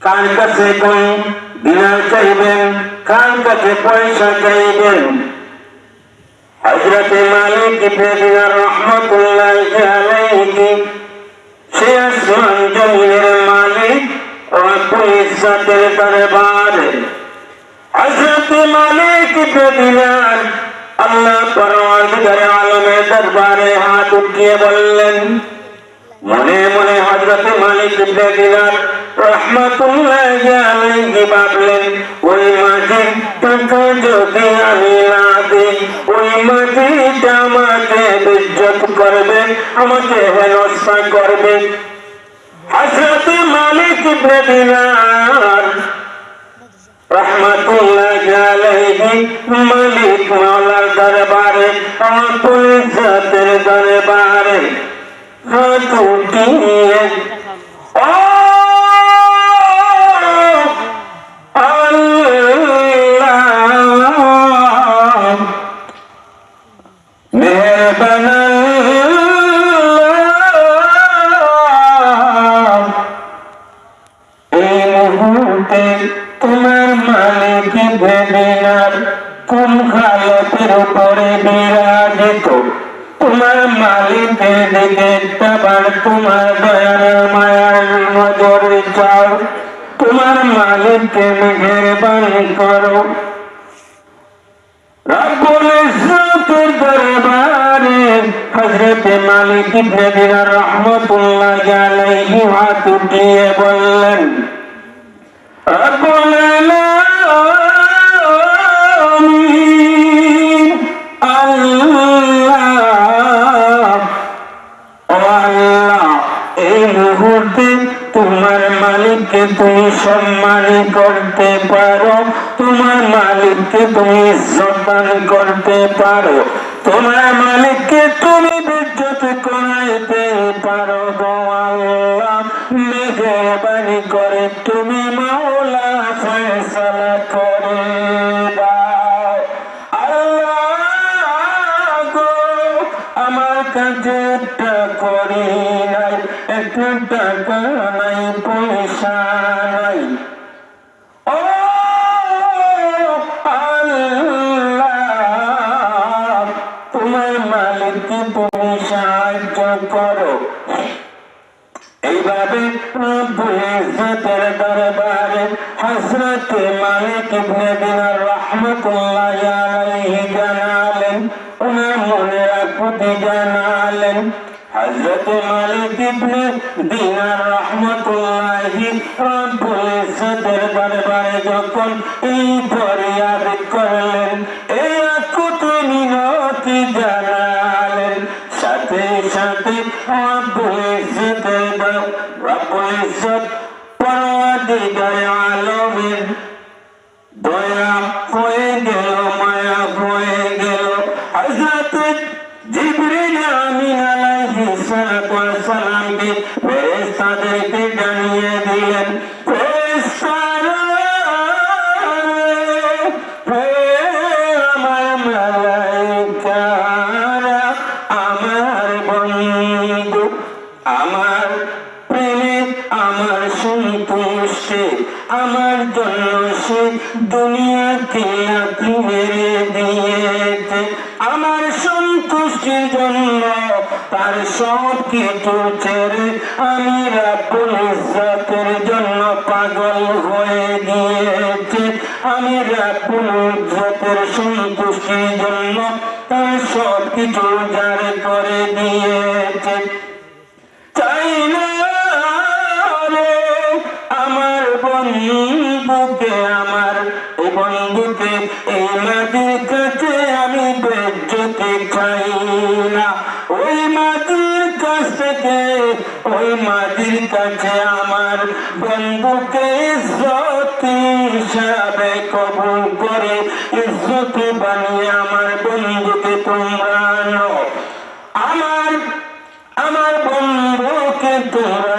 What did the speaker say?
কার কাছে কোন দিনার চাইবেন, কার কাছে পয়সা চাইবেন। হযরত মালিক ইবনে দিনার রাহমাতুল্লাহি আলাইহি সে আসমান জমিনের মালিক রব্বুল ইজ্জতের দরবারে হযরত মালিক ইবনে দিনার আল্লাহ পরওয়ারদিগার আলমের দরবারে হাত উঠিয়ে বললেন, মনে মনে হযরত মালিক ইবনে দিনার রাহমাতুল্লাহি আলাইহি ভাবলেন, ওই মাঝে টাকা যদি আমি না দিই, ওই মাঝিটা আমাকে বেইজ্জত করবে, আমাকে হেনস্থা করবে। হযরত মালিক ইবনে দিনার রাহমাতুল্লাহি আলাইহি মালিক মাওলার দরবারে রব্বুল ইজ্জতের দরবারে হাত উঠিয়ে তোমার মালিক ভেবেনার কোন হালতের উপরে বিরাজিত, তোমার মালিকের দিকে একবার তোমার দয়ার মায়ার নজর চাও, তোমার মালিককে মেহেরবানি করো। রব্বুল ইজ্জতের দরবারে হযরত মালিক ইবনে দিনার রাহমাতুল্লাহি আলাইহি হাত উঠিয়ে বললেন, রব্বুল আলামিন আল্লাহ, ও আল্লাহ, এই মুহূর্তে তোমার মালিককে তুমি সম্মান করতে পারো, তোমার মালিককে তুমি সম্মান করতে পারো, তোমার মালিককে তুমি বেইজ্জত করাইতে পারো। গো আল্লাহ, মেহেরবানি করে তুমি মাওলা ফয়সালা করে দাও। আল্লাহ গো, আমার কাছে একটা করি নাই, একটা টাকা নাই, পয়সা নাই। ও আল্লাহ, তোমার মালিককে তুমি সাহায্য করো। এইভাবে রব্বুল ইজ্জতের দরবারে হযরত মালিক ইবনে দিনার রাহমাতুল্লাহি আলাইহি জানালেন, ওনার মনের আকুতি জানালেন। হযরত মালিক ইবনে দিনার রাহমাতুল্লাহি রব্বুল ইজ্জতের দরবারে যখন এই ফরিয়াদ করলেন, এই আকুতি মিনতি জানালেন, সাথে সাথে রব্বুল ইজ্জত পরওয়ারদিগার আলমের দয়া হয়ে গেল, মায়া হয়ে গেল। হযরত জিবরিল আমিন আলাইহিস সালাতু ওয়াস সালামকে ফেরেশতাদেরকে জানিয়ে দিলেন, ফেরেশতারা আমার মালায়েকারা আমার বন্ধু, আমার প্রেমিক, আমার সন্তুষ্টি, আমার জন্য সে দুনিয়াকে লাথি মেরে দিয়েছে। আমার সন্তুষ্টির জন্য তার সব কিছু ছেড়ে আমি রব্বুল ইজ্জতের জন্য পাগল হয়ে গিয়েছে। আমি রব্বুল ইজ্জতের সন্তুষ্টির জন্য তার সব কিছু জারি করে দিয়েছে। চাই না রে আমার বন্ধুকে, আমার এই বন্ধুকে এই মাটির কাছে আমি বেজ্জতি খাই না। ওই মাটির কাছ থেকে, ওই মাটির কাছে আমার বন্ধুকে ইজ্জত হিসাবে কবুল করে ইজ্জত বানিয়ে আমার বন্ধুকে তোমরা আনো। আমার বন্ধুকে তোমরা